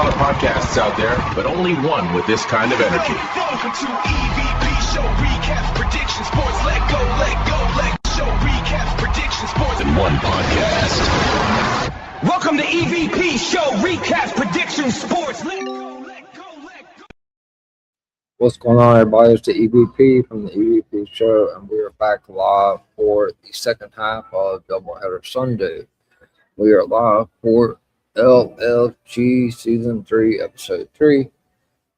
lot of podcasts out there, but only one with this kind of energy. Welcome to EVP Show Recaps, Predictions, Sports, Let Go, Show Recaps, Predictions, Sports. In one podcast. Welcome to EVP Show Recaps, Predictions, Sports, Let Go. What's going on, everybody? It's the EVP from the EVP Show, and we are back live for the second half of Doubleheader Sunday. We are live for LFG Season 3, Episode 3.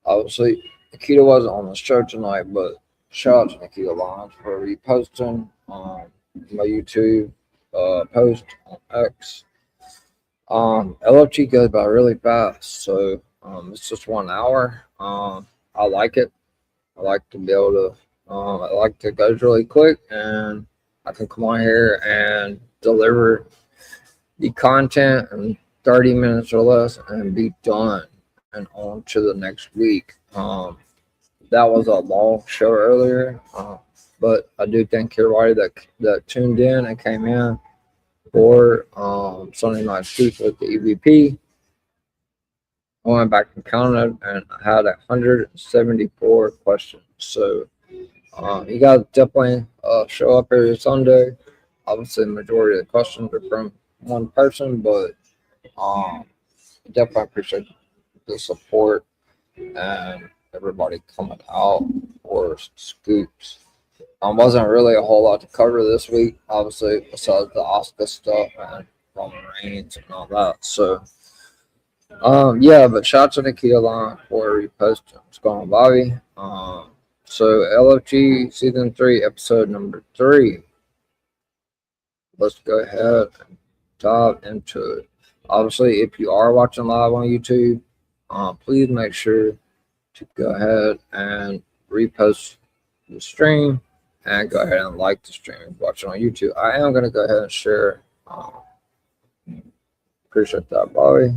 Obviously, Nikita wasn't on the show tonight, but shout out to Nikita Lyons for reposting my YouTube post on X. LFG goes by really fast, so it's just 1 hour. I like it. I like to be able to, I like to go really quick, and I can come on here and deliver the content in 30 minutes or less and be done and on to the next week. That was a long show earlier, but I do thank everybody that tuned in and came in for Sunday Night Speak with the EVP. I went back and counted and I had 174 questions. So you guys definitely show up every Sunday. Obviously, the majority of the questions are from one person, but definitely appreciate the support and everybody coming out for scoops. Wasn't really a whole lot to cover this week, obviously, besides the Oscar stuff and Roman Reigns and all that. So, yeah, but shout out to Nikita Line for reposting. What's going on, Bobby? So LFG Season 3, Episode number 3. Let's go ahead and dive into it. Obviously, if you are watching live on YouTube, please make sure to go ahead and repost the stream and go ahead and like the stream. Watch it on YouTube. I am going to go ahead and share. Appreciate that, Bobby.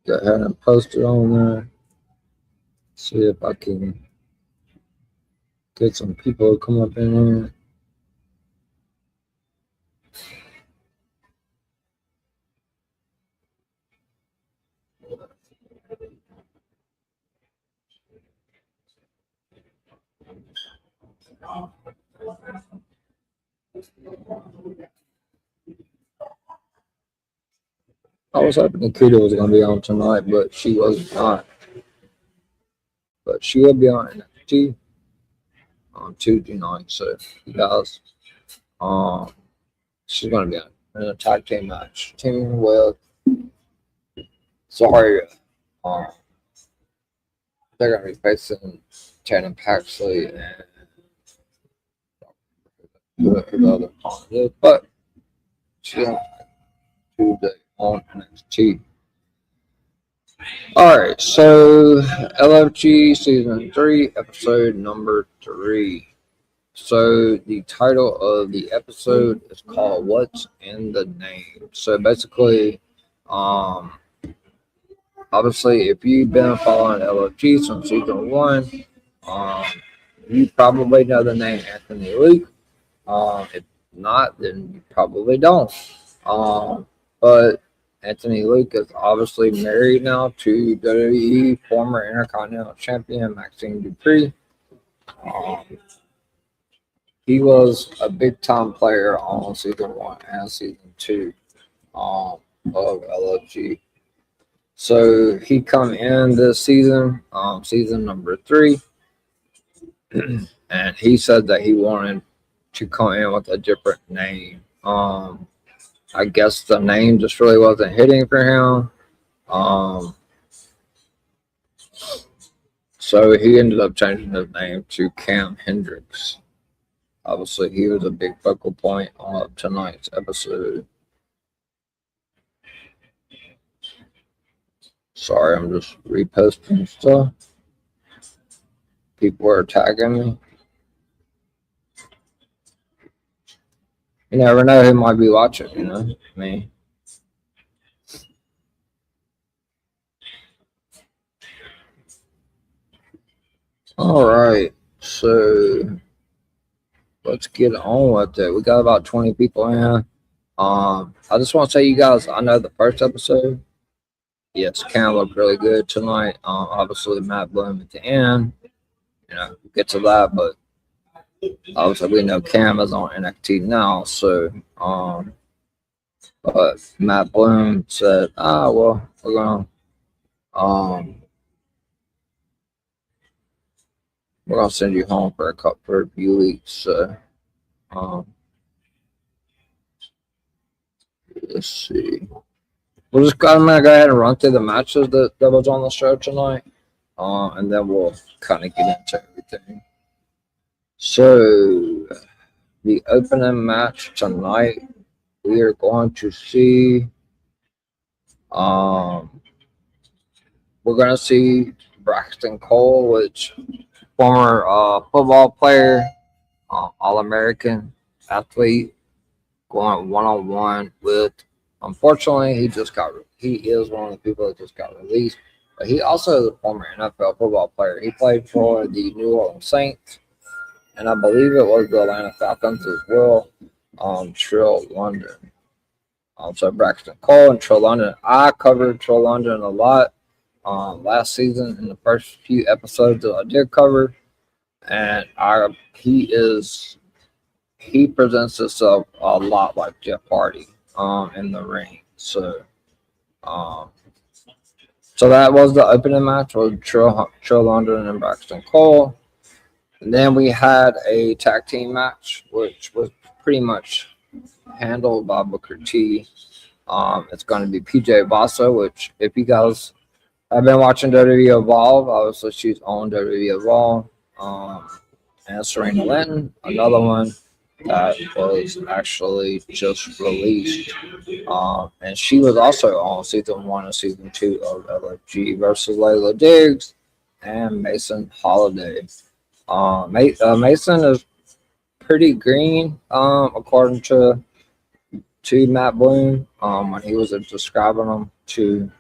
Go ahead and post it on there. See if I can get some people to come up in here. I was hoping Nikita was going to be on tonight, but she was not. But she will be on NXT on Tuesday night. So, you guys, she's going to be in a tag team match. Teaming with, they're going to be facing Tatum Paxley and who the other opponent is. But she's on Tuesday on NXT. Alright, so LFG Season 3, Episode number 3. So the title of the episode is called What's in the Name. So basically, obviously, if you've been following LFG since Season 1, you probably know the name Anthony Luke. If not, then you probably don't. But Anthony Luke is obviously married now to WWE former Intercontinental Champion Maxine Dupree. He was a big time player on Season 1 and Season 2 of LFG. So he come in this season, season number 3, and he said that he wanted to come in with a different name. I guess the name just really wasn't hitting for him. So he ended up changing his name to Cam Hendricks. Obviously, he was a big focal point of tonight's episode. Sorry, I'm just reposting stuff. People are tagging me. You never know who might be watching, you know, me. All right, so let's get on with it. We got about 20 people in. I just want to say, you guys, I know the first episode, yes, Cam looked really good tonight. Obviously, Matt Bloom at the end, we'll get to that, but obviously, we know Cam is on NXT now, so, but Matt Bloom said, well, we're going to, we're going to send you home for a few weeks, so, let's see. I'm gonna go ahead and run through the matches that was on the show tonight, and then we'll kind of get into everything. So, the opening match tonight, we are going to see. We're going to see Braxton Cole, which former football player, All-American athlete, going one-on-one with. Unfortunately, he is one of the people that just got released, but he also is a former NFL football player. He played for the New Orleans Saints, and I believe it was the Atlanta Falcons as well. Trill London. So Braxton Cole and Trill London. I covered Trill London a lot last season in the first few episodes that I did cover, and he presents himself a lot like Jeff Hardy in the ring. So that was the opening match with Trill London and Braxton Cole. And then we had a tag team match, which was pretty much handled by Booker T. It's going to be PJ Vasa, which, if you guys have been watching WWE Evolve, obviously she's on WWE Evolve. And Serena Linton, another one that was actually just released. And she was also on season 1 and season 2 of LFG versus Layla Diggs and Mason Holiday. Mason is pretty green, according to Matt Bloom, when he was describing him to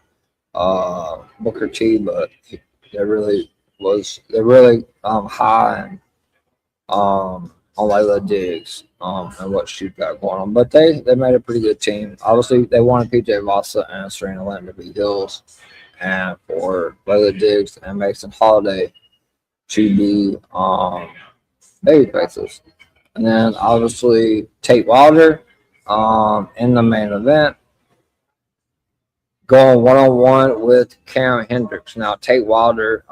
Booker T, but they're really high and on Layla Diggs and what she's got going on. But they made a pretty good team. Obviously, they wanted PJ Vasa and Serena Linton to be heels, and for Layla Diggs and Mason Holiday to be baby faces. And then obviously Tate Wilder in the main event, going one-on-one with Cam Hendricks. Now, Tate Wilder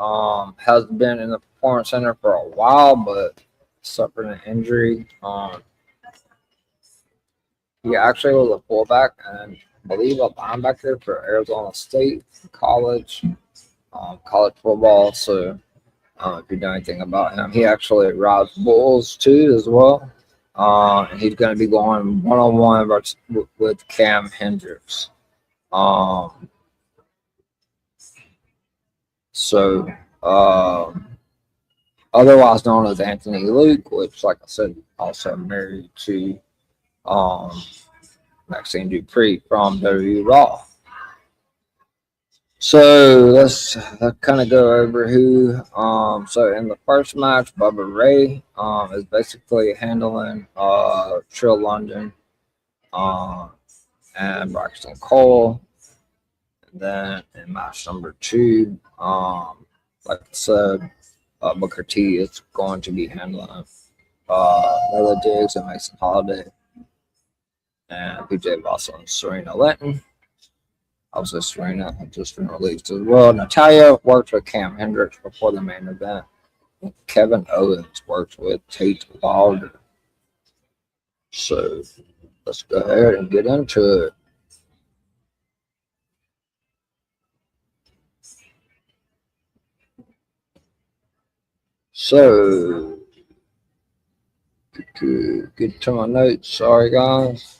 has been in the Performance Center for a while, but suffered an injury. He actually was a fullback and I believe a linebacker for Arizona State college football. So if you know anything about him, he actually rides bulls too as well. And he's going to be going one-on-one with Cam Hendricks. Otherwise known as Anthony Luke, which, like I said, also married to Maxine Dupree from WWE Raw. So let's kind of go over who. So in the first match, Bubba Ray is basically handling Trill London and Braxton Cole. And then in match number 2, like I said, Booker T is going to be handling Layla Diggs and Mason Holiday, and PJ Vasa and Serena Linton. Obviously, Serena had just been released as well. Natalia worked with Cam Hendricks before the main event. Kevin Owens worked with Tate Wilder. So let's go ahead and get into it. So, get to my notes. Sorry, guys.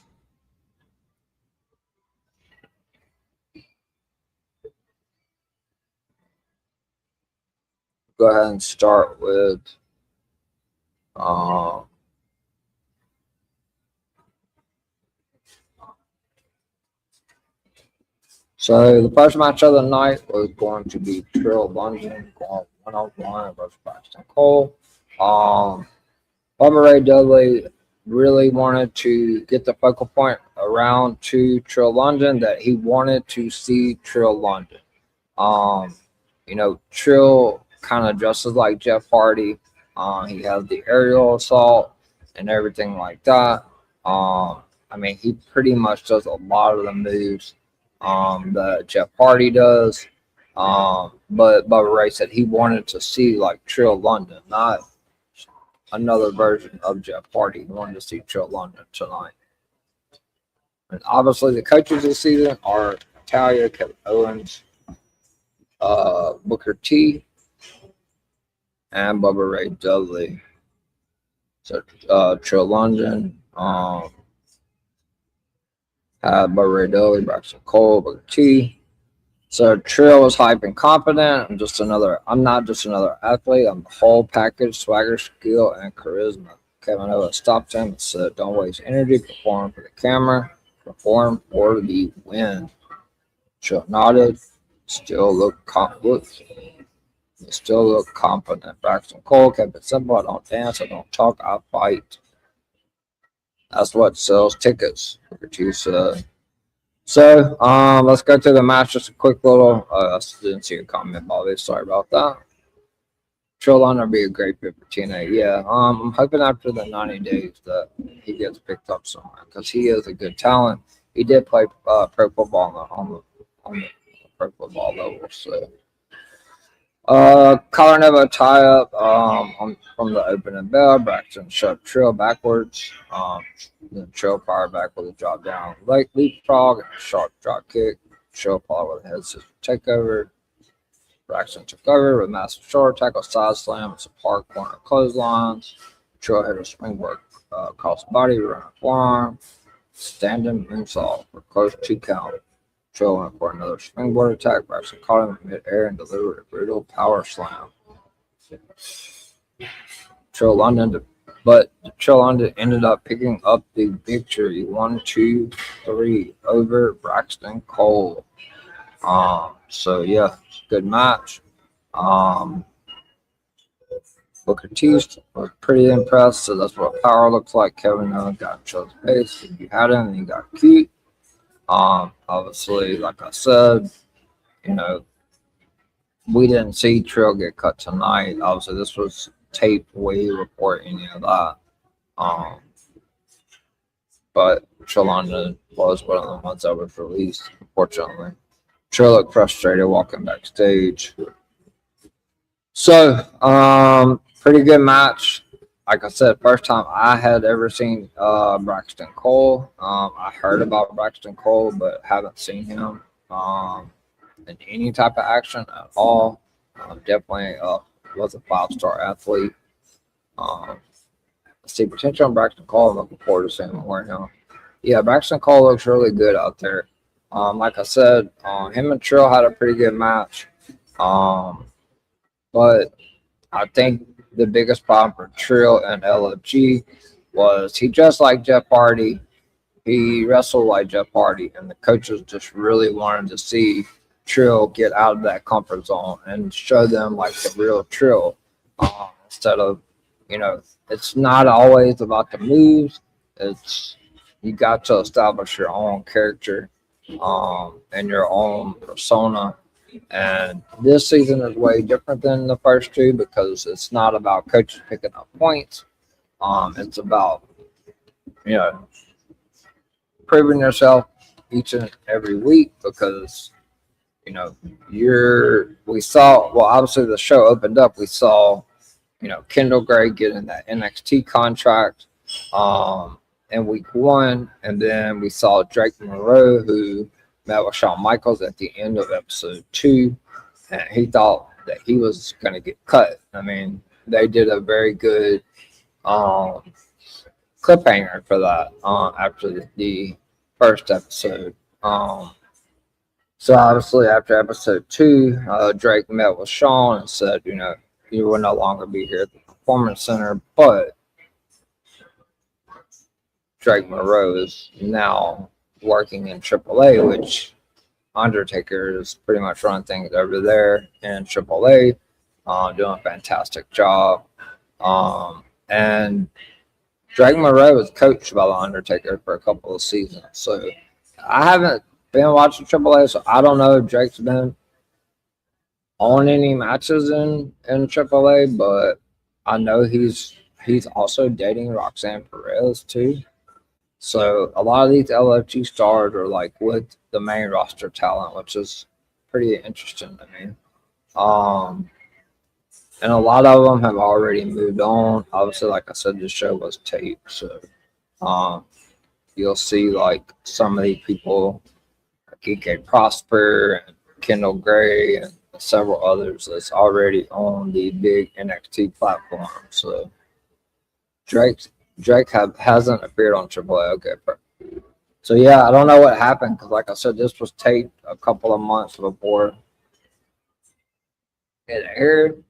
Go ahead and start with so the first match of the night was going to be Trill London going one-on-one versus Braxton Cole. Bubba Ray Dudley really wanted to get the focal point around to Trill London, that he wanted to see Trill London. Um, Trill kind of dresses like Jeff Hardy. He has the aerial assault and everything like that. He pretty much does a lot of the moves that Jeff Hardy does. But Bubba Ray said he wanted to see like Trill London, not another version of Jeff Hardy. He wanted to see Trill London tonight. And obviously, the coaches this season are Talia, Kevin Owens, Booker T, and Bubba Ray Dudley. So Trill London, had Bubba Ray Dudley, Braxton Cole, Booker T. So Trill was hype and confident. I'm not just another athlete. I'm the whole package, swagger, skill, and charisma. Kevin Owens stopped him and said, "Don't waste energy. Perform for the camera. Perform for the win." Trill nodded. Still look confident. Braxton Cole kept it simple. I don't dance. I don't talk. I fight. That's what sells tickets. Booker T said. So, let's go to the match. Just a quick little. I didn't see a comment, Bobby. Sorry about that. Trill London would be a great fit for TNA. Yeah. I'm hoping after the 90 days that he gets picked up somewhere because he is a good talent. He did play pro football on the pro football level. So, Collar Nova tie up from the opening bell. Braxton shoved Trill backwards. Then Trill fired back with a drop down leapfrog and a sharp drop kick. Trill followed with a head scissors takeover. Braxton took over with a massive shoulder tackle, side slam, and some hard corner clotheslines. Trill hit a springboard across the body, running forearm, standing moonsault for close 2 count. Trill went for another springboard attack. Braxton caught him in midair and delivered a brutal power slam. Trill London ended up picking up the victory 1-2-3 over Braxton Cole. So yeah, good match. Booker T was pretty impressed, so that's what power looks like. Kevin Owens got Trill's face. He had him and he got cute. Obviously, like I said, we didn't see Trill get cut tonight. Obviously, this was taped way before any of that. But Trill London was one of the ones that was released, unfortunately. Trill looked frustrated walking backstage. So, pretty good match. Like I said, first time I had ever seen Braxton Cole. I heard about Braxton Cole, but haven't seen him in any type of action at all. Definitely was a 5-star athlete. I see potential in Braxton Cole. I'm looking forward to seeing more of him. Yeah, Braxton Cole looks really good out there. Like I said, him and Trill had a pretty good match. But I think the biggest problem for Trill and LFG was he dressed like Jeff Hardy. He wrestled like Jeff Hardy, and the coaches just really wanted to see Trill get out of that comfort zone and show them like the real Trill. Instead of, it's not always about the moves. It's you got to establish your own character and your own persona. And this season is way different than the first two because it's not about coaches picking up points. It's about, proving yourself each and every week because, obviously the show opened up. We saw, Kendall Gray getting that NXT contract in week 1. And then we saw Drake Monroe, who met with Shawn Michaels at the end of episode 2, and he thought that he was going to get cut. I mean, they did a very good cliffhanger for that after the first episode. So obviously after episode 2, Drake met with Shawn and said, you will no longer be here at the Performance Center, but Drake Monroe is now working in AAA, which Undertaker is pretty much running things over there in AAA, doing a fantastic job. And Drake Monroe was coached by The Undertaker for a couple of seasons. So I haven't been watching AAA, so I don't know if Drake's been on any matches in AAA, but I know he's also dating Roxanne Perez too. So a lot of these LFG stars are like with the main roster talent, which is pretty interesting to me. Um, and a lot of them have already moved on. Obviously, like I said, this show was taped, so um, you'll see like some of these people, like EK Prosper and Kendall Gray and several others that's already on the big NXT platform. So Drake hasn't appeared on AAA. Okay, perfect. So yeah, I don't know what happened because, like I said, this was taped a couple of months before it aired.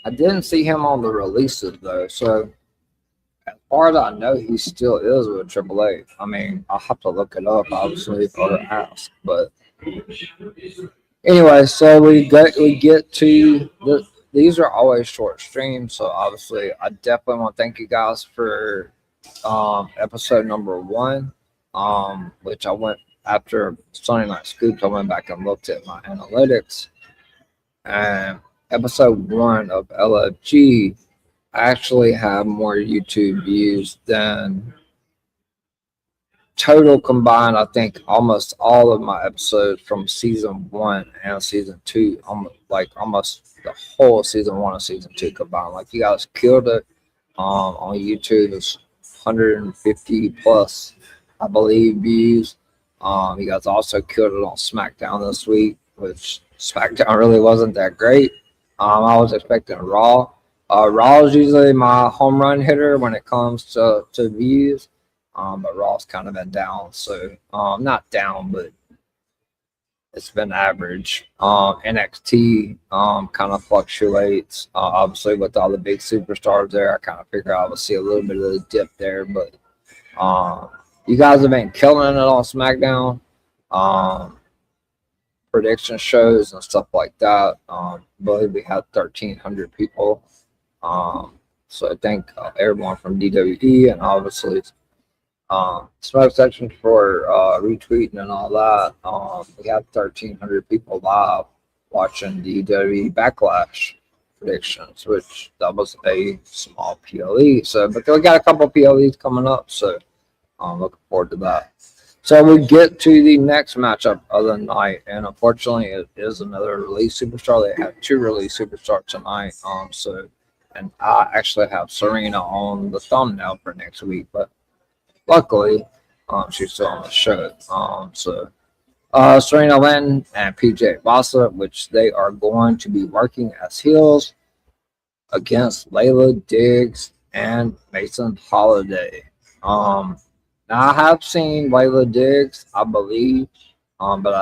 I didn't see him on the releases though, so as far as I know, he still is with AAA. I mean, I'll have to look it up, obviously, or ask. But anyway, so we get to these are always short streams, so obviously, I definitely want to thank you guys for episode number 1, which I went after Sunday Night Scoops. I went back and looked at my analytics, and episode 1 of LFG actually have more YouTube views than total combined. I think almost all of my episodes from season 1 and season 2, almost the whole season 1 and season 2 combined. Like, you guys killed it. On YouTube, it's 150 plus, I believe, views. You guys also killed it on SmackDown this week, which SmackDown really wasn't that great. I was expecting Raw. Raw is usually my home run hitter when it comes to views, but Raw's kind of been down. So not down, but it's been average. NXT kind of fluctuates. Obviously, with all the big superstars there, I kind of figure I would see a little bit of a dip there. But you guys have been killing it on SmackDown. Prediction shows and stuff like that. I believe we had 1,300 people. So I thank everyone from DWE and obviously Smoke Section for retweeting and all that. We had 1,300 people live watching the WWE Backlash predictions, which that was a small PLE. So, but we got a couple PLEs coming up, so I'm looking forward to that. So we get to the next matchup of the night, and unfortunately, it is another release superstar. They have 2 release superstars tonight. And I actually have Serena on the thumbnail for next week, but luckily, she's still on the show. Serena Lynn and PJ Vasa, which they are going to be working as heels against Layla Diggs and Mason Holiday. Now I have seen Layla Diggs, I believe, but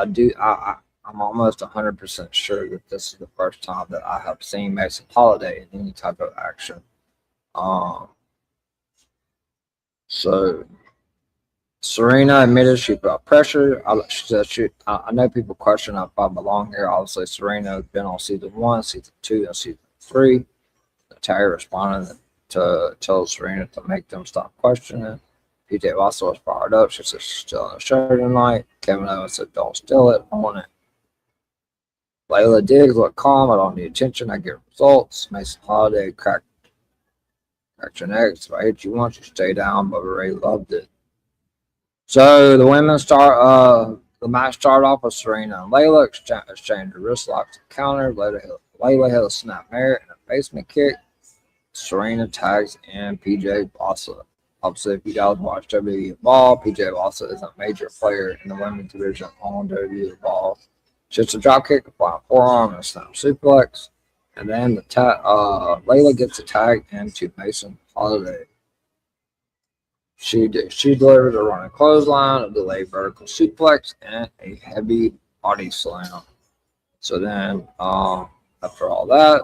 I'm almost 100% sure that this is the first time that I have seen Mason Holiday in any type of action. So Serena admitted she felt pressure. She said I know people question if I belong here. Obviously, Serena has been on season 1, season 2, and season 3. Natalia responded to tell Serena to make them stop questioning. PJ also was fired up. She said she's still on the show tonight. Kevin Owens said, "Don't steal it. I want it." Layla Diggs looked calm. "I don't need attention. I get results." Mason Holiday cracked your neck. "If I hit you once, you stay down." But Ray loved it. So the women the match started off with Serena and Layla exchanged wrist locks and counter. Layla hit a snap mare and a basement kick. Serena tags in PJ Vasa. Obviously, if you guys watch WWE Evolve, PJ Vasa is a major player in the women's division on WWE Evolve. Just a drop kick, a flying forearm, and a snap suplex. And then Layla gets a tag into Mason Holiday. She delivered a running clothesline, a delayed vertical suplex, and a heavy body slam. So then, after all that,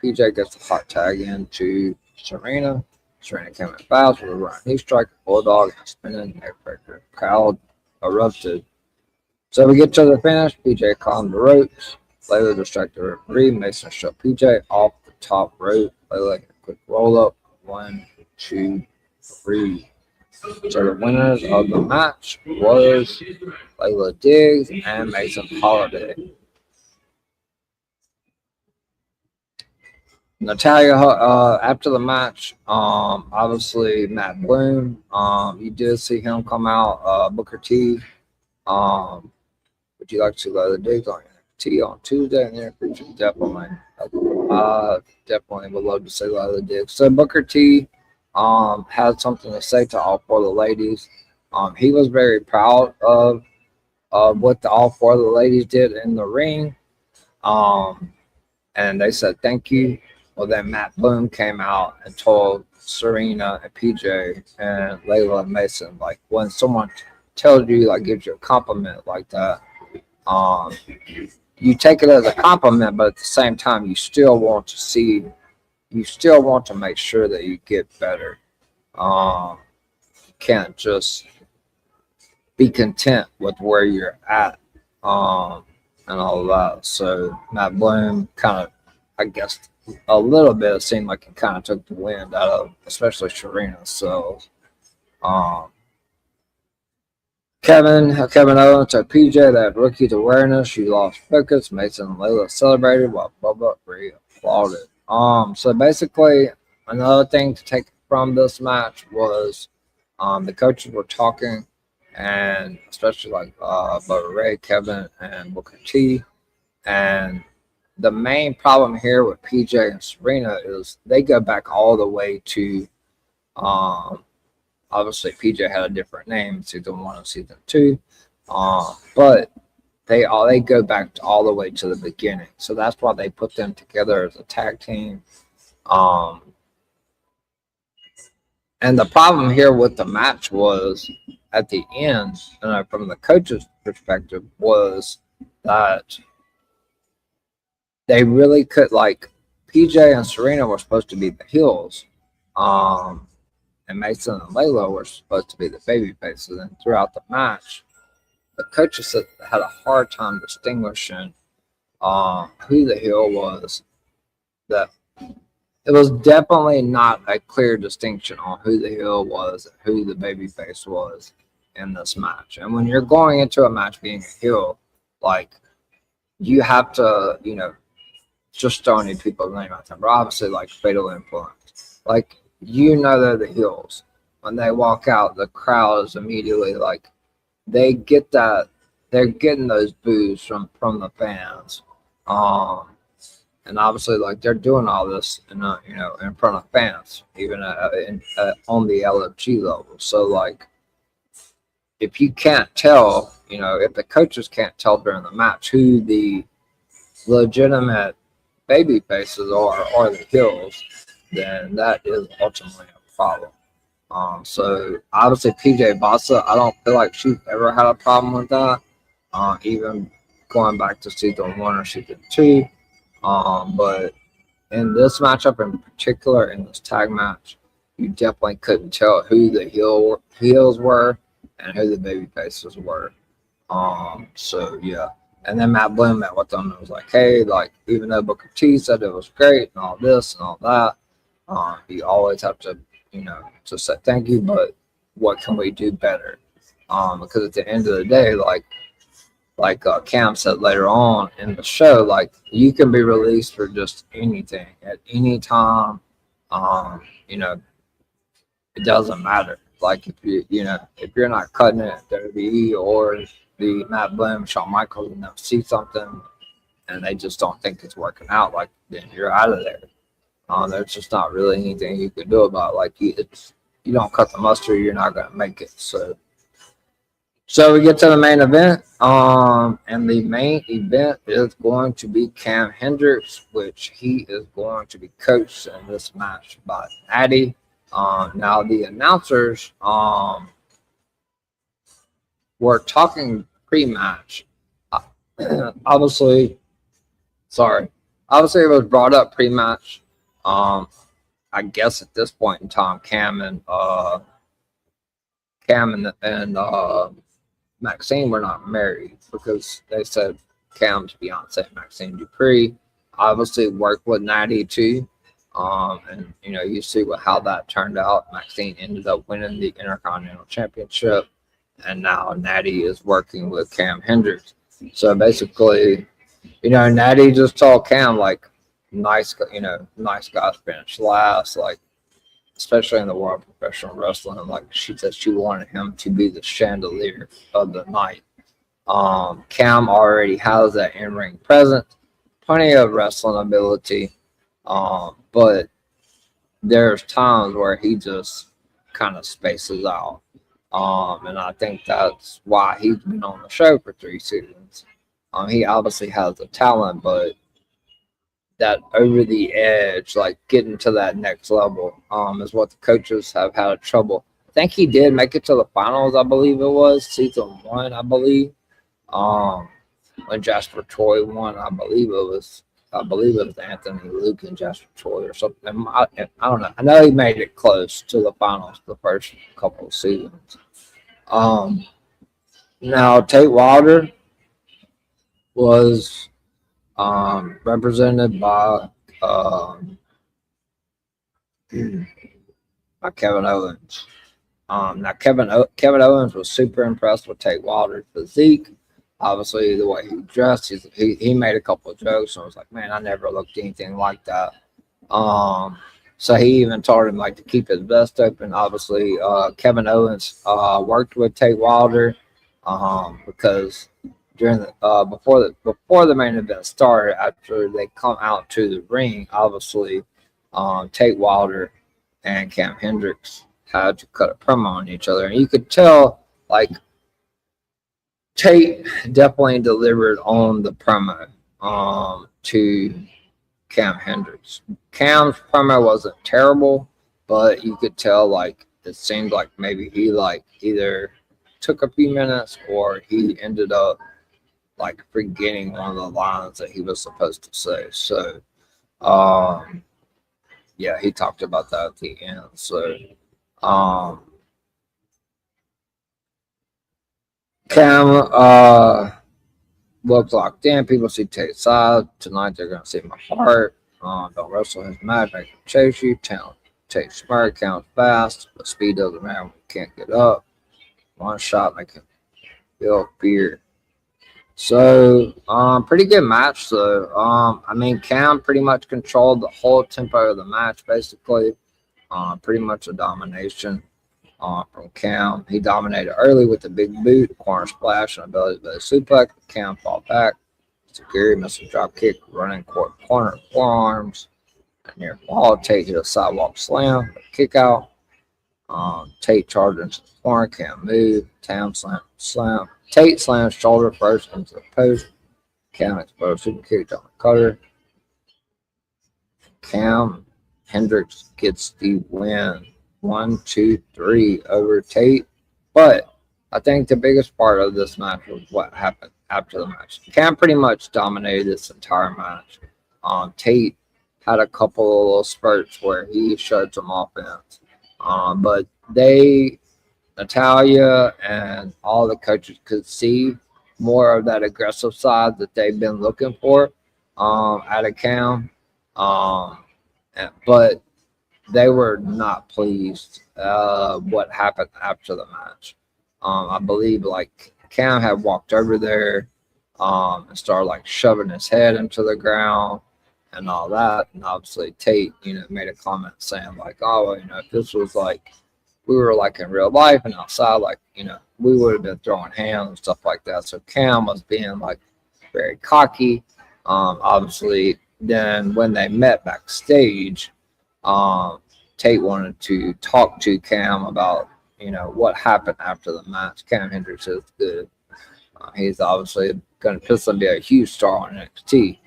PJ gets a hot tag into Serena. Serena came in fast with a running knee strike, a bulldog, and a spinning neckbreaker. Crowd erupted. So we get to the finish. PJ climbed the ropes. Layla distracted the referee. Mason shoved PJ off the top rope. Layla hit quick roll up. 1, 2, 3. So the winners of the match was Layla Diggs and Mason Holiday. Natalia, after the match, obviously Matt Bloom, you did see him come out. Booker T, would you like to lay the digs on T on Tuesday in the near future? Definitely. Definitely would love to say lay the digs. So Booker T had something to say to all 4 of the ladies. He was very proud of what all 4 of the ladies did in the ring. And they said thank you. Well, then Matt Bloom came out and told Serena and PJ and Layla and Mason, like, when someone tells you, like, gives you a compliment like that, you take it as a compliment, but at the same time, you still want to make sure that you get better. You can't just be content with where you're at, and all that. So Matt Bloom kind of, I guess, a little bit, it seemed like it kind of took the wind out of, especially Serena. So, Kevin Owens to PJ, that rookie's awareness. She lost focus. Mason and Layla celebrated while Bubba applauded. So basically, another thing to take from this match was the coaches were talking, and especially like Bubba Ray, Kevin, and Booker T. And the main problem here with PJ and Serena is they go back all the way to, obviously PJ had a different name, season 1 and season 2, but they go back all the way to the beginning. So that's why they put them together as a tag team. And the problem here with the match was at the end, from the coach's perspective, was that they really could, like, PJ and Serena were supposed to be the heels, and Mason and Layla were supposed to be the baby faces. And throughout the match, the coaches had a hard time distinguishing who the heel was. That it was definitely not a clear distinction on who the heel was and who the baby face was in this match. And when you're going into a match being a heel, like, you have to, just throwing any people's name out there, but obviously, like, Fatal Influence. Like, they're the heels. When they walk out, the crowd is immediately, like, they get that, they're getting those boos from the fans. And obviously, like, they're doing all this, in front of fans, even on the LFG level. So, like, if you can't tell, if the coaches can't tell during the match who the legitimate baby faces are or the heels, then that is ultimately a problem. So obviously PJ Bassa, I don't feel like she's ever had a problem with that. Even going back to season 1 or season 2. But in this matchup in particular, in this tag match, you definitely couldn't tell who the heels were and who the baby faces were. So yeah. And then Matt Bloom met with them and was like, hey, like, even though Booker T said it was great and all this and all that, you always have to, to say thank you, but what can we do better? Because at the end of the day, like Cam said later on in the show, like, you can be released for just anything at any time. It doesn't matter. Like, if if you're not cutting it at WWE or the Matt Bloom, Shawn Michaels, and they'll see something and they just don't think it's working out, like, then you're out of there. There's just not really anything you can do about it. Like, you don't cut the mustard, you're not going to make it. So we get to the main event, and the main event is going to be Cam Hendricks, which he is going to be coached in this match by Natty. Now the announcers were talking pre-match. Obviously, it was brought up pre-match. I guess at this point in time, Cam and Maxine were not married, because they said Cam's fiance, Maxine Dupree, obviously worked with Natty too. And you see how that turned out. Maxine ended up winning the Intercontinental Championship, and now Natty is working with Cam Hendricks. So basically, Natty just told Cam like, nice, nice guys finish last, like especially in the world of professional wrestling. Like she said, she wanted him to be the chandelier of the night. Cam already has that in-ring presence, plenty of wrestling ability, but there's times where he just kind of spaces out. And I think that's why he's been on the show for 3 seasons. He obviously has the talent, but that over the edge, like getting to that next level, is what the coaches have had trouble. I think he did make it to the finals, I believe it was season 1, I believe. When Jasper Troy won, I believe it was Anthony Luke and Jasper Troy or something. I don't know. I know he made it close to the finals the first couple of seasons. Now Tate Wilder was represented by Kevin Owens. Now Kevin Owens was super impressed with Tate Wilder's physique. Obviously, the way he dressed, he made a couple of jokes and was like, "Man, I never looked anything like that." So he even told him like to keep his vest open. Obviously, Kevin Owens worked with Tate Wilder because during the before the main event started, after they come out to the ring, obviously, Tate Wilder and Cam Hendricks had to cut a promo on each other, and you could tell like Tate definitely delivered on the promo to Cam Hendricks. Cam's promo wasn't terrible, but you could tell like it seemed like maybe he like either took a few minutes or he ended up like forgetting one of the lines that he was supposed to say. So yeah, he talked about that at the end. So Cam looked locked in. People see Tate's side. Tonight they're going to see my heart. Don't wrestle his match. Make him chase you. Tate smart. Count fast. But speed doesn't matter when you can't get up. One shot make him feel fear. So, pretty good match. So, I mean, Cam pretty much controlled the whole tempo of the match, basically. Pretty much a domination. From Cam. He dominated early with the big boot, corner splash, and ability to suplex. Cam fought back. Security missile drop kick, running corner forearms. Near fall, Tate hit a sidewalk slam, kick out. Tate charged into the corner, Cam moved. Slam. Tate slams shoulder first into the post. Cam exploded super kick down the cutter. Cam Hendricks gets the win. 1, 2, 3 over Tate. But I think the biggest part of this match was what happened after the match. Cam pretty much dominated this entire match. Tate had a couple of little spurts where he showed some offense. But Natalia and all the coaches could see more of that aggressive side that they've been looking for out of Cam. But they were not pleased what happened after the match. I believe like Cam had walked over there and started like shoving his head into the ground and all that. And obviously Tate, made a comment saying like, "Oh, if this was like we were like in real life and outside, like, we would have been throwing hands and stuff like that." So Cam was being like very cocky. Obviously, then when they met backstage, Tate wanted to talk to Cam about, what happened after the match. Cam Hendricks is good. He's obviously going to be a huge star on NXT.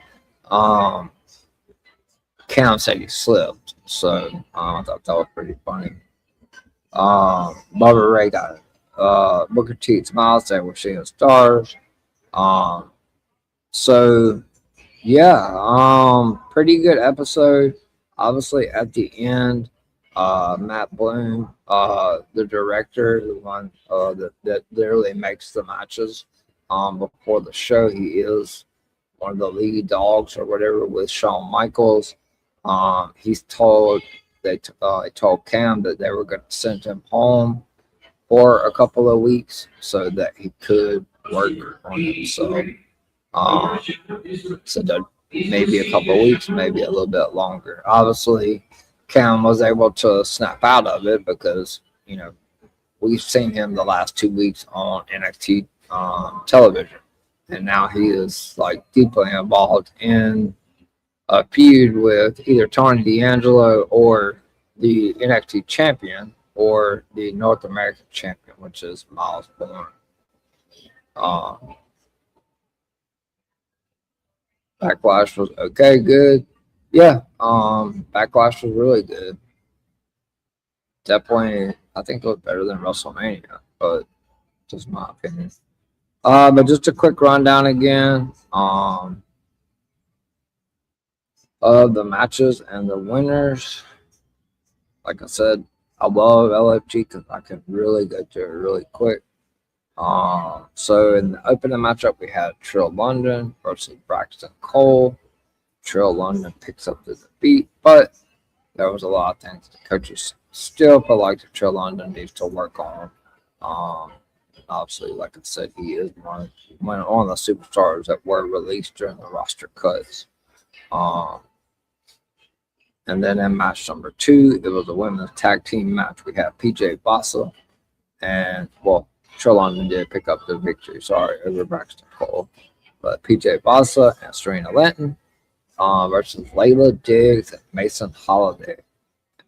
Cam said he slipped, so I thought that was pretty funny. Bubba Ray got Booker T smiles saying we're seeing stars. So yeah, pretty good episode. Obviously at the end, Matt Bloom, the director, the one that literally makes the matches before the show, he is one of the lead dogs or whatever with Shawn Michaels. He's told they told Cam that they were going to send him home for a couple of weeks so that he could work on himself. So that maybe a couple of weeks, maybe a little bit longer. Obviously, Cam was able to snap out of it because, we've seen him the last 2 weeks on NXT television. And now he is like deeply involved in a feud with either Tony D'Angelo or the NXT champion or the North American champion, which is Miles Bourne. Backlash was okay, good. Yeah, Backlash was really good. Definitely, I think it was better than WrestleMania, but just my opinion. But just a quick rundown again of the matches and the winners. Like I said, I love LFG because I can really go through it really quick. So in the opening matchup, we had Trill London versus Braxton Cole. Trill London picks up the defeat, but there was a lot of things the coaches still feel like Trill London needs to work on. Obviously, like I said, he is one of the superstars that were released during the roster cuts. And then in match number 2, it was a women's tag team match. We had PJ Bassa and, Trill London did pick up the victory, over Braxton Cole. But PJ Bassa and Serena Linton versus Layla Diggs and Mason Holiday.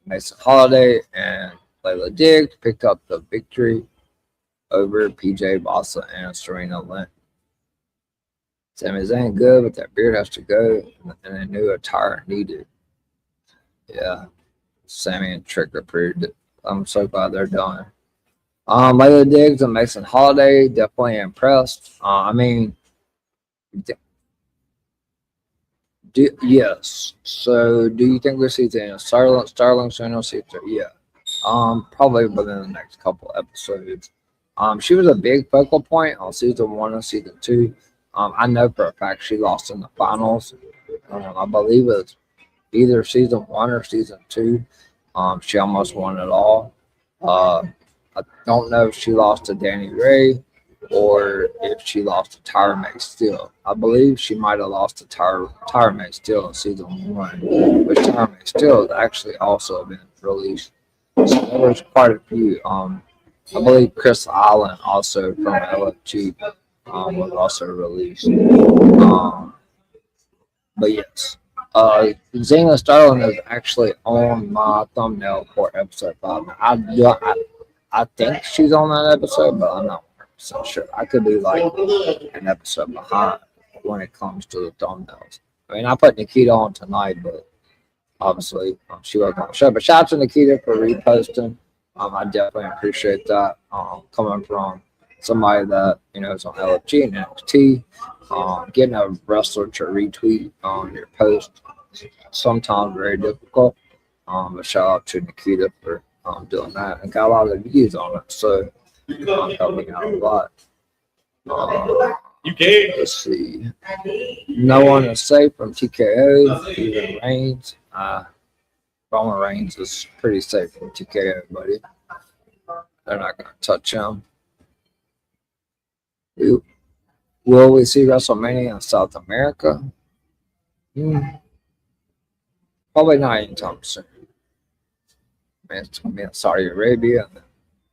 Mason Holiday and Layla Diggs picked up the victory over PJ Bassa and Serena Linton. Sami Zayn good, but that beard has to go, and a new attire needed. Yeah, Sammy and Trick are pretty good. I'm so glad they're done. Layla Diggs and Mason Holiday, definitely impressed. Yes. So, do you think we'll see Starling soon? We'll see her. Yeah. Probably within the next couple episodes. She was a big focal point on season 1 and season 2. I know for a fact she lost in the finals. I believe it was either season 1 or season 2. She almost won it all. I don't know if she lost to Danny Ray or if she lost to Tyra May Steele. I believe she might have lost to Tyra May Steele in season 1, but Tyra May Steele has actually also been released. So there was quite a few. I believe Chris Allen, also from LFG, was also released. But yes, Zena Starling is actually on my thumbnail for episode 5. I think she's on that episode, but I'm not 100% sure. I could be like an episode behind when it comes to the thumbnails. I put Nikita on tonight, but obviously she wasn't on the show. But shout out to Nikita for reposting. I definitely appreciate that coming from somebody that is on LFG and NXT. Getting a wrestler to retweet on your post sometimes very difficult. But shout out to Nikita for doing that and got a lot of views on it, so helped me out a lot. Let's see. No one is safe from TKO, even Reigns. Roman Reigns is pretty safe from TKO, buddy. They're not going to touch him. Will we see WrestleMania in South America? Probably not anytime soon. It's going to be in Saudi Arabia, and then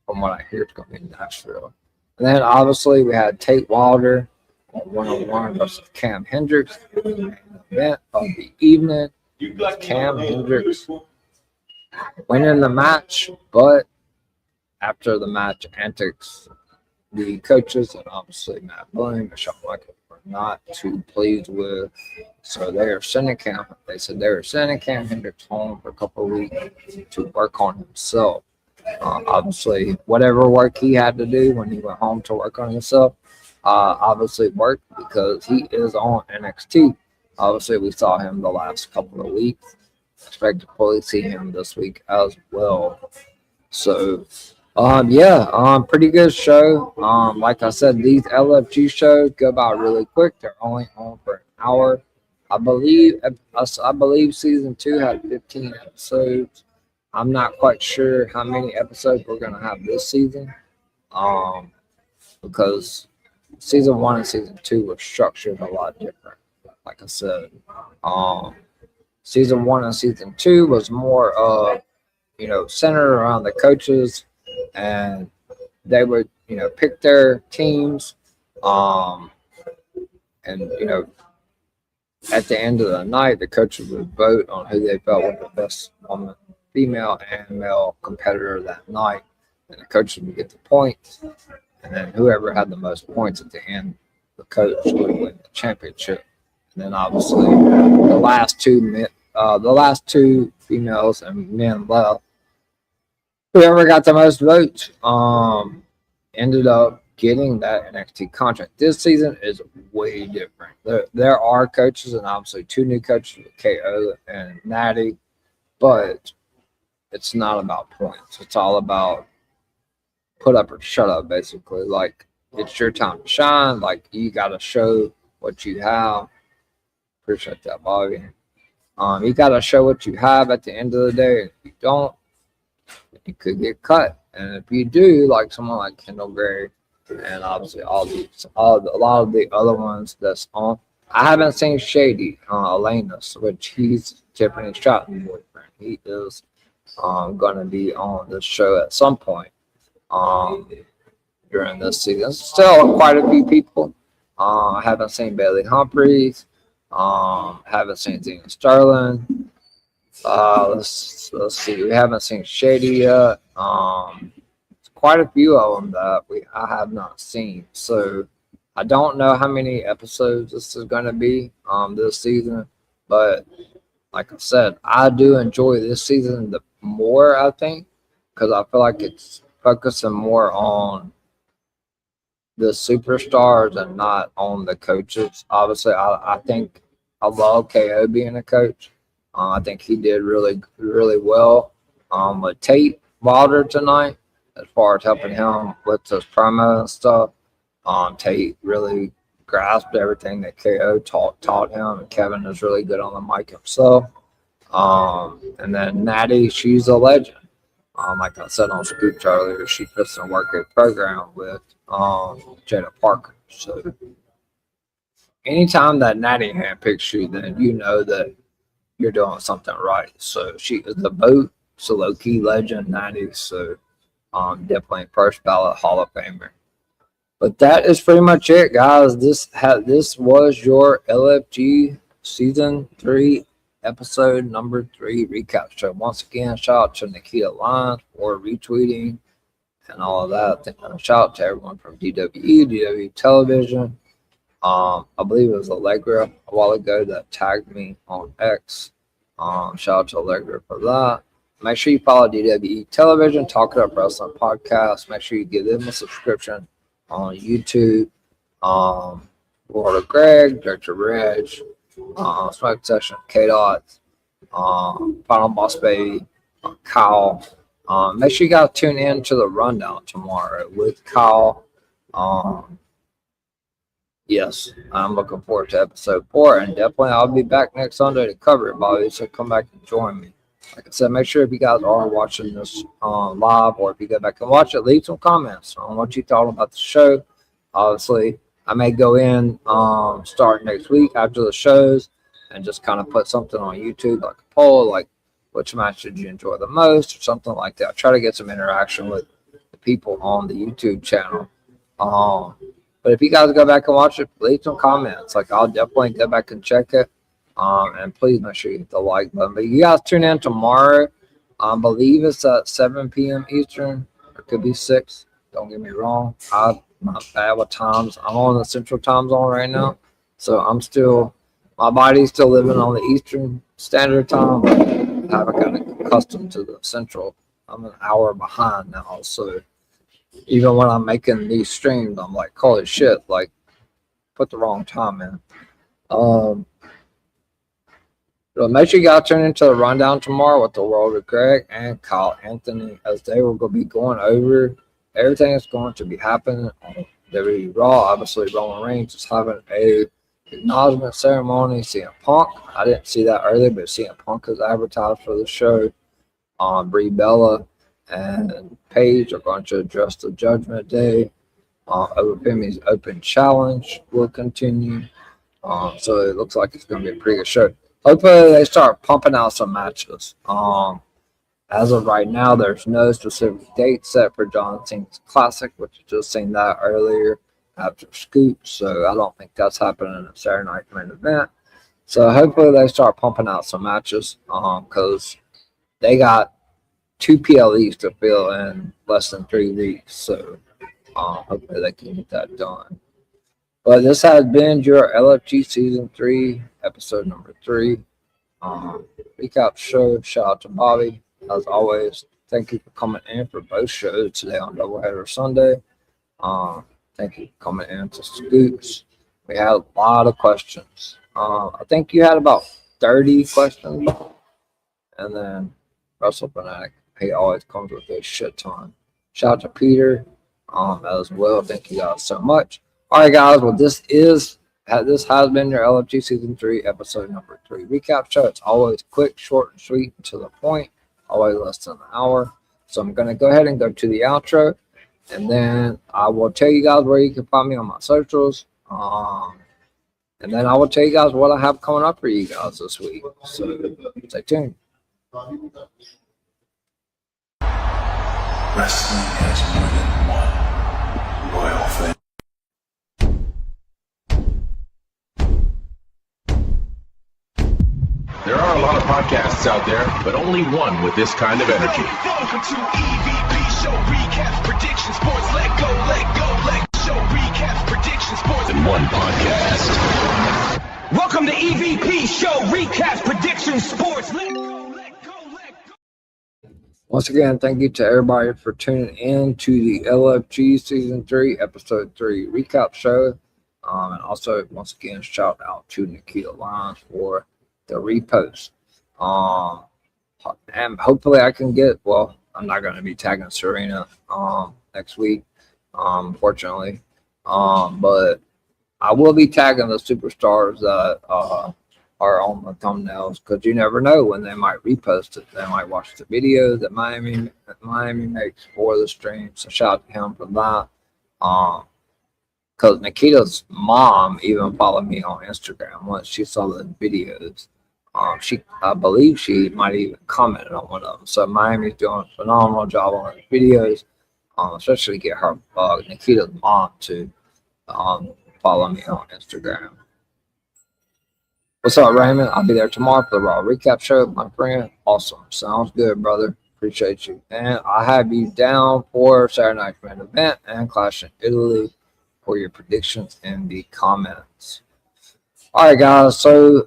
from what I hear, it's going to be in Nashville. And then obviously we had Tate Wilder one-on-one versus Cam Hendricks. The event of the evening, Cam Hendricks winning the match, but after the match antics, the coaches and obviously Matt Bloom and Shawn Michaels were not too pleased with. So they are sending Cam. They said they were sending Cam Hendricks home for a couple of weeks to work on himself. Obviously, whatever work he had to do when he went home to work on himself, obviously worked because he is on NXT. Obviously, we saw him the last couple of weeks. Expect to fully see him this week as well. So, pretty good show. Like I said, these LFG shows go by really quick. They're only on for an hour. I believe season 2 had 15 episodes. I'm not quite sure how many episodes we're gonna have this season. Um, because season 1 and season 2 were structured a lot different. Like I said, um, season 1 and season 2 was more of, centered around the coaches, and they would, pick their teams, um, and at the end of the night, the coaches would vote on who they felt was the best woman, female and male competitor that night, and the coaches would get the points, and then whoever had the most points at the end, the coach would win the championship. And then obviously the last two females and men left. Whoever got the most votes ended up getting that NXT contract. This season is way different. There are coaches, and obviously 2 new coaches with KO and Natty, but it's not about points. It's all about put up or shut up, basically. Like, it's your time to shine. Like, you got to show what you have. Appreciate that, Bobby. You got to show what you have at the end of the day. If you don't, you could get cut. And if you do, like someone like Kendall Gray, and obviously a lot of the other ones that's on. I haven't seen Shady, Elena's, which he's Tiffany Stratton's boyfriend. He is going to be on the show at some point during this season. Still quite a few people. I haven't seen Bailey Humphries. Haven't seen Tina Sterling. Let's see. We haven't seen Shady yet. Quite a few of them that I have not seen. So I don't know how many episodes this is going to be this season, but like I said, I do enjoy this season the more, I think, because I feel like it's focusing more on the superstars and not on the coaches. Obviously, I think I love KO being a coach. I think he did really, really well with Tate Wilder tonight as far as helping him with his promo and stuff. Tate really grasped everything that KO taught him, and Kevin is really good on the mic himself. And then Natty, she's a legend. Like I said on Scooch earlier, she puts in work a program with Jada Parker. So anytime that Natty handpicks you, then you know that you're doing something right. So she is the vote, so low key legend Natty. So definitely first ballot Hall of Famer. But that is pretty much it, guys. This was your LFG season 3 episode number 3 recap show. Once again, shout out to Nikita Lyons for retweeting and all of that. Shout out to everyone from DWE Television. I believe it was Allegra a while ago that tagged me on X. Shout out to Allegra for that. Make sure you follow DWE Television, Talk It Up Wrestling Podcast. Make sure you give them a subscription on YouTube. Florida Greg, Director Reg, Smoke Session, K-Dot, Final Boss Baby, Kyle. Make sure you guys tune in to the rundown tomorrow with Kyle. Yes, I'm looking forward to episode 4, and definitely I'll be back next Sunday to cover it, Bobby. So come back and join me. Like I said, make sure if you guys are watching this live, or if you go back and watch it, leave some comments on what you thought about the show. Obviously, I may go in start next week after the shows and just kind of put something on YouTube, like a poll, like which match did you enjoy the most, or something like that. Try to get some interaction with the people on the YouTube channel. But if you guys go back and watch it, leave some comments. Like, I'll definitely go back and check it. And please make sure you hit the like button. But you guys tune in tomorrow. I believe it's at 7 p.m. Eastern. Or it could be 6. Don't get me wrong. I'm not bad with times. I'm on the Central Time Zone right now. So my body's still living on the Eastern Standard Time. But I haven't gotten accustomed to the Central. I'm an hour behind now. So even when I'm making these streams, I'm like, holy shit, like, put the wrong time in. So make sure you guys tune into the rundown tomorrow with the World of Greg and Kyle Anthony, as they will be going over everything that's going to be happening on WWE Raw. Obviously, Roman Reigns is having a acknowledgement ceremony. CM Punk. I didn't see that earlier, but CM Punk is advertised for the show. Brie Bella and Paige are going to address the Judgment Day. Over Pimmy's Open Challenge will continue. So it looks like it's going to be a pretty good show. Hopefully they start pumping out some matches. As of right now, there's no specific date set for John Cena's Classic, which I just seen that earlier after Scoop. So I don't think that's happening in a Saturday Night main event. So hopefully they start pumping out some matches because they got 2 PLEs to fill in less than 3 weeks. So hopefully they can get that done. But this has been your LFG Season 3, Episode number 3. Recap show. Shout out to Bobby. As always, thank you for coming in for both shows today on Doubleheader Sunday. Thank you for coming in to Scoops. We had a lot of questions. I think you had about 30 questions. And then Russell Fanatic, he always comes with a shit ton. Shout out to Peter as well. Thank you guys so much. All right, guys. Well, this has been your LFG Season 3, Episode number 3 recap show. It's always quick, short, and sweet, and to the point. Always less than an hour. So I'm going to go ahead and go to the outro. And then I will tell you guys where you can find me on my socials. And then I will tell you guys what I have coming up for you guys this week. So stay tuned. Wrestling has more than one royal family. There are a lot of podcasts out there, but only one with this kind of energy. Welcome to EVP Show Recaps Predictions Sports. Let go, show recaps predictions sports In one podcast. Welcome to EVP Show Recaps Predictions Sports. Let go. Once again, thank you to everybody for tuning in to the LFG Season 3, Episode 3 recap show. And also, once again, shout out to Nikita Lyons for the repost. And hopefully I can get, well, I'm not going to be tagging Serena next week, unfortunately. But I will be tagging the superstars that are on the thumbnails because you never know when they might repost it. They might watch the video that Miami makes for the stream. So shout out to him for that. Because Nikita's mom even followed me on Instagram once she saw the videos. I believe she might even commented on one of them. So Miami's doing a phenomenal job on the videos, especially get her Nikita's mom to follow me on Instagram. What's up, Raymond? I'll be there tomorrow for the Raw recap show, my friend. Awesome. Sounds good, brother. Appreciate you. And I have you down for Saturday Night's main event and Clash in Italy for your predictions in the comments. All right, guys. So,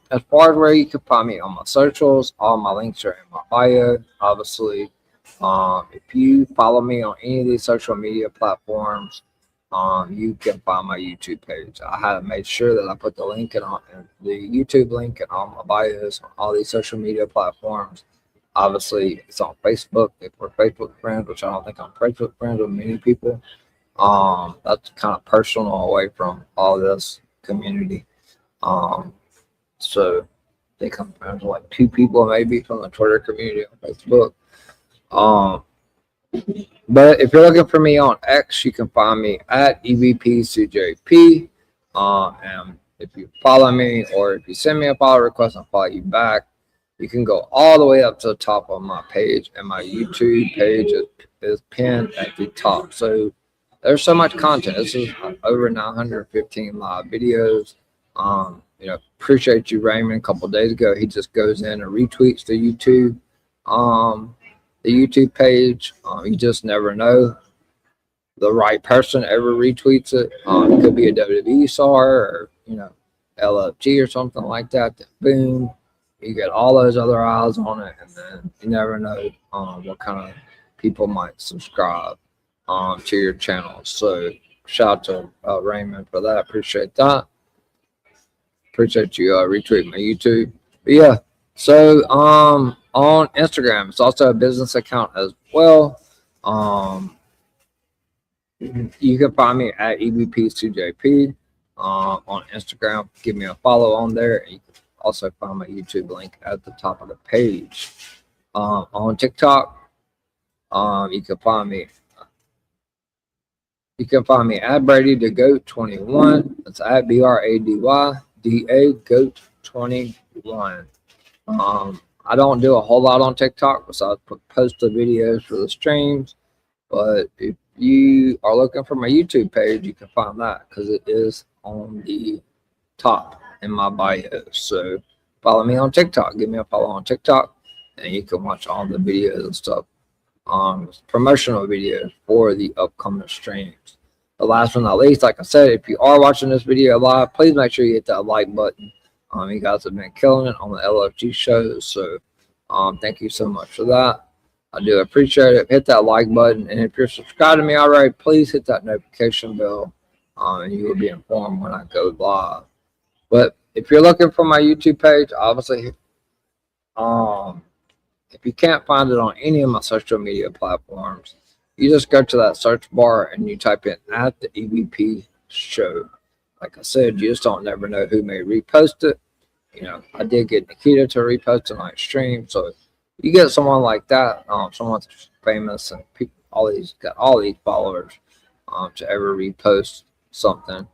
as far as where you can find me on my socials, all my links are in my bio. Obviously, if you follow me on any of these social media platforms, you can find my YouTube page. I have made sure that I put the link in the YouTube link and all my bios on all these social media platforms. Obviously, it's on Facebook if we're Facebook friends, which I don't think I'm Facebook friends with many people. That's kind of personal away from all this community. So they come friends with like 2 people maybe from the Twitter community on Facebook. But if you're looking for me on X, you can find me at EVPCJP. And if you follow me or if you send me a follow request, I'll follow you back. You can go all the way up to the top of my page, and my YouTube page is pinned at the top. So there's so much content. This is over 915 live videos. Appreciate you, Raymond. A couple days ago, he just goes in and retweets the YouTube page. You just never know. The right person ever retweets it. It could be a WWE star or LFG or something like that. Then boom, you get all those other eyes on it, and then you never know what kind of people might subscribe to your channel. So shout out to Raymond for that. Appreciate that. Appreciate you retweeting my YouTube. But yeah, so on Instagram, it's also a business account as well. You can find me at EVP2JP. on Instagram. Give me a follow on there. And you can also find my YouTube link at the top of the page. On TikTok, you can find me. You can find me at Brady the Goat 21. That's at BRADYDA Goat 21. I don't do a whole lot on TikTok besides post the videos for the streams. But if you are looking for my YouTube page, you can find that because it is on the top in my bio. So follow me on TikTok. Give me a follow on TikTok, and you can watch all the videos and stuff. Promotional videos for the upcoming streams. The last but not least, like I said, if you are watching this video live, please make sure you hit that like button. You guys have been killing it on the LFG shows, so thank you so much for that. I do appreciate it. Hit that like button, and if you're subscribed to me already, please hit that notification bell, and you will be informed when I go live. But if you're looking for my YouTube page, obviously, if you can't find it on any of my social media platforms, you just go to that search bar and you type in at the EVP show. Like I said, you just don't never know who may repost it. You know, I did get Nikita to repost tonight's stream, so you get someone like that, someone famous and people, got all these followers, to ever repost something,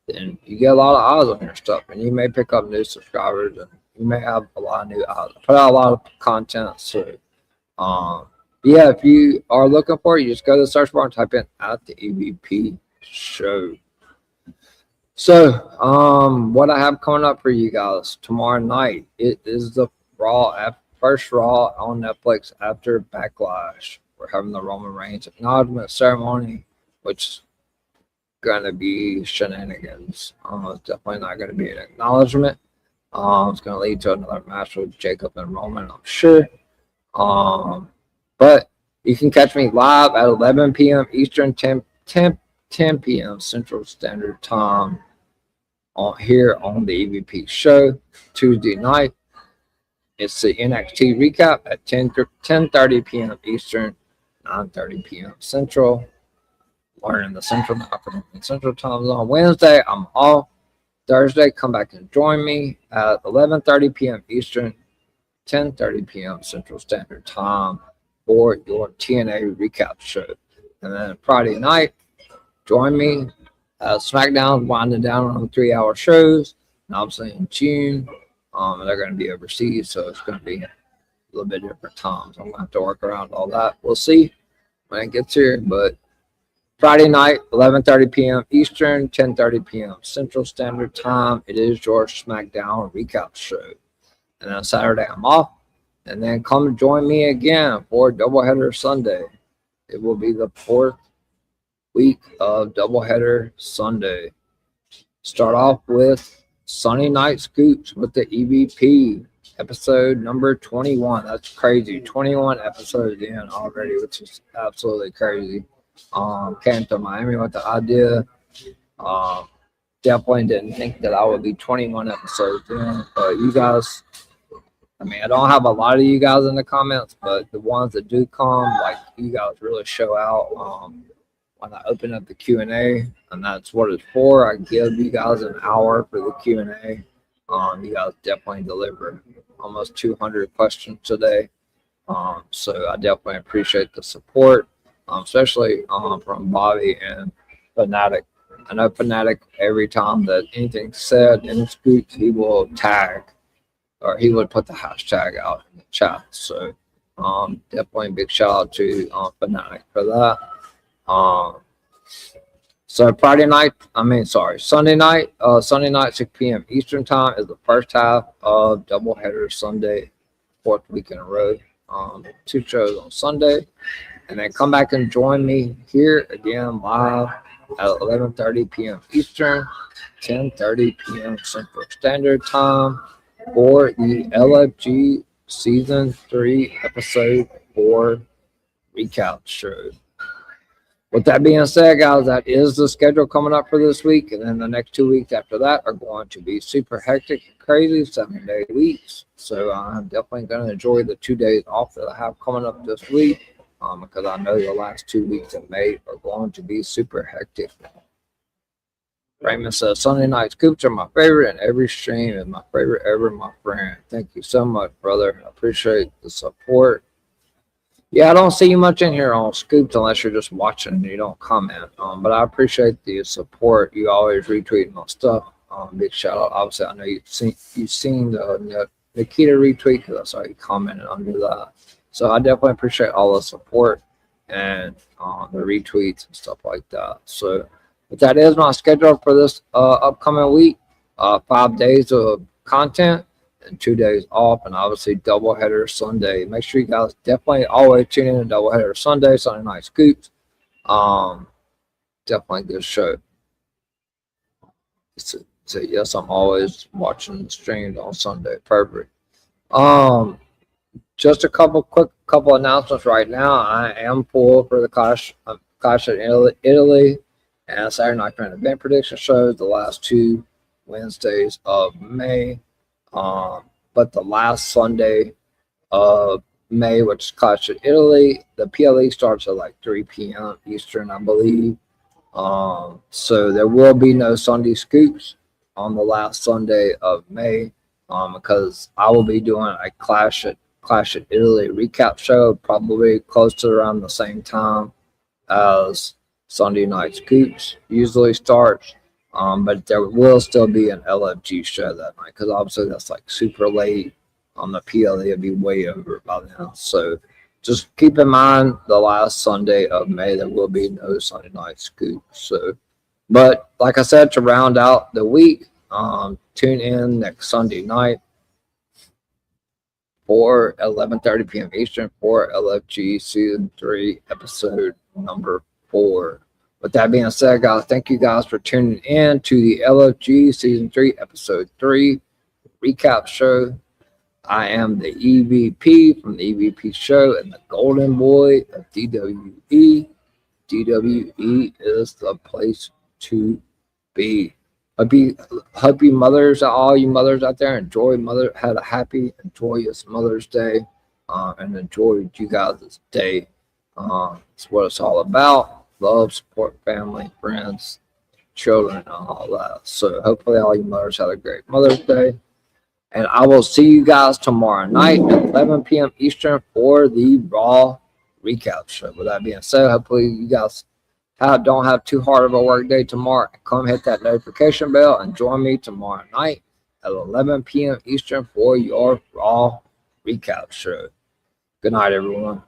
then you get a lot of eyes on your stuff, and you may pick up new subscribers, and you may have a lot of new eyes. I put out a lot of content, so yeah, if you are looking for it, you just go to the search bar and type in at the EVP show. So what I have coming up for you guys tomorrow night, it is the first Raw on Netflix after Backlash. We're having the Roman Reigns acknowledgement ceremony, which is going to be shenanigans. It's definitely not going to be an acknowledgement. It's going to lead to another match with Jacob and Roman, I'm sure. But you can catch me live at 11 p.m. Eastern, 10 p.m. Central Standard Time here on the EVP show Tuesday night. It's the NXT recap at 10:30 p.m. Eastern, 9:30 p.m. Central. Learning the Central Time Zone. Wednesday, I'm off. Thursday, come back and join me at 11:30 p.m. Eastern, 10:30 p.m. Central Standard Time for your TNA recap show. And then Friday night, join me. SmackDown's winding down on 3-hour shows. And obviously in June, they're going to be overseas, so it's going to be a little bit different times. I'm going to have to work around all that. We'll see when it gets here. But Friday night, 11:30 p.m. Eastern, 10:30 p.m. Central Standard Time. It is your SmackDown recap show. And then Saturday, I'm off. And then come join me again for Doubleheader Sunday. It will be the 4th week of Doubleheader Sunday. Start off with Sunday Night Scoops with the EVP, episode number 21. That's crazy. 21 episodes in already, which is absolutely crazy. Came to Miami with the idea. Definitely didn't think that I would be 21 episodes in, but you guys, I mean, I don't have a lot of you guys in the comments, but the ones that do come, like, you guys really show out when I open up the Q&A, and that's what it's for. I give you guys an hour for the Q&A. You guys definitely deliver almost 200 questions today, so I definitely appreciate the support, especially from Bobby and Fanatic. I know Fanatic, every time that anything's said in his group, he will tag, or he would put the hashtag out in the chat. So definitely a big shout out to Fanatic for that. So Sunday night, 6 p.m. Eastern Time is the first half of Doubleheader Sunday, 4th week in a row. 2 shows on Sunday, and then come back and join me here again live at 11:30 p.m. Eastern, 10:30 p.m. Central Standard Time for the LFG Season 3 Episode 4 recap show. With that being said, guys, that is the schedule coming up for this week. And then the next 2 weeks after that are going to be super hectic and crazy, 7-day weeks. So I'm definitely going to enjoy the 2 days off that I have coming up this week, because I know the last 2 weeks of May are going to be super hectic. Raymond says, Sunday night scoops are my favorite, and every stream is my favorite ever, my friend. Thank you so much, brother. I appreciate the support. Yeah, I don't see you much in here on scoops unless you're just watching and you don't comment. But I appreciate the support. You always retweet my stuff. Big shout out. Obviously, I know you've seen the Nikita retweet because I saw you commented under that. So I definitely appreciate all the support and the retweets and stuff like that. So, but that is my schedule for this upcoming week. 5 days of content and 2 days off, and obviously doubleheader Sunday. Make sure you guys definitely always tune in to doubleheader Sunday, Sunday night scoops. Definitely a good show. So yes, I'm always watching the streams on Sunday. Perfect. Just a couple announcements right now. I am full for the Clash in Italy and Saturday Night Fan event prediction shows the last 2 Wednesdays of May. But the last Sunday of May, which is Clash in Italy, the PLE starts at like 3 p.m. Eastern, I believe. So there will be no Sunday scoops on the last Sunday of May, because I will be doing a Clash at Italy recap show probably close to around the same time as Sunday night scoops usually starts. But there will still be an LFG show that night because obviously that's like super late on the PLE. It'll be way over by now. So just keep in mind the last Sunday of May there will be no Sunday night scoop. So, but like I said, to round out the week, tune in next Sunday night for 11:30 p.m. Eastern for LFG Season 3 Episode number 4. With that being said, guys, thank you guys for tuning in to the LFG Season 3 Episode 3 recap show. I am the EVP from the EVP show and the golden boy of DWE. DWE is the place to be. Happy mothers, all you mothers out there. Had a happy and joyous Mother's Day, and enjoyed you guys' day. It's what it's all about. Love, support, family, friends, children, and all that. So hopefully all you mothers had a great Mother's Day. And I will see you guys tomorrow night at 11 p.m. Eastern for the Raw recap show. With that being said, hopefully you guys don't have too hard of a work day tomorrow. Come hit that notification bell and join me tomorrow night at 11 p.m. Eastern for your Raw recap show. Good night, everyone.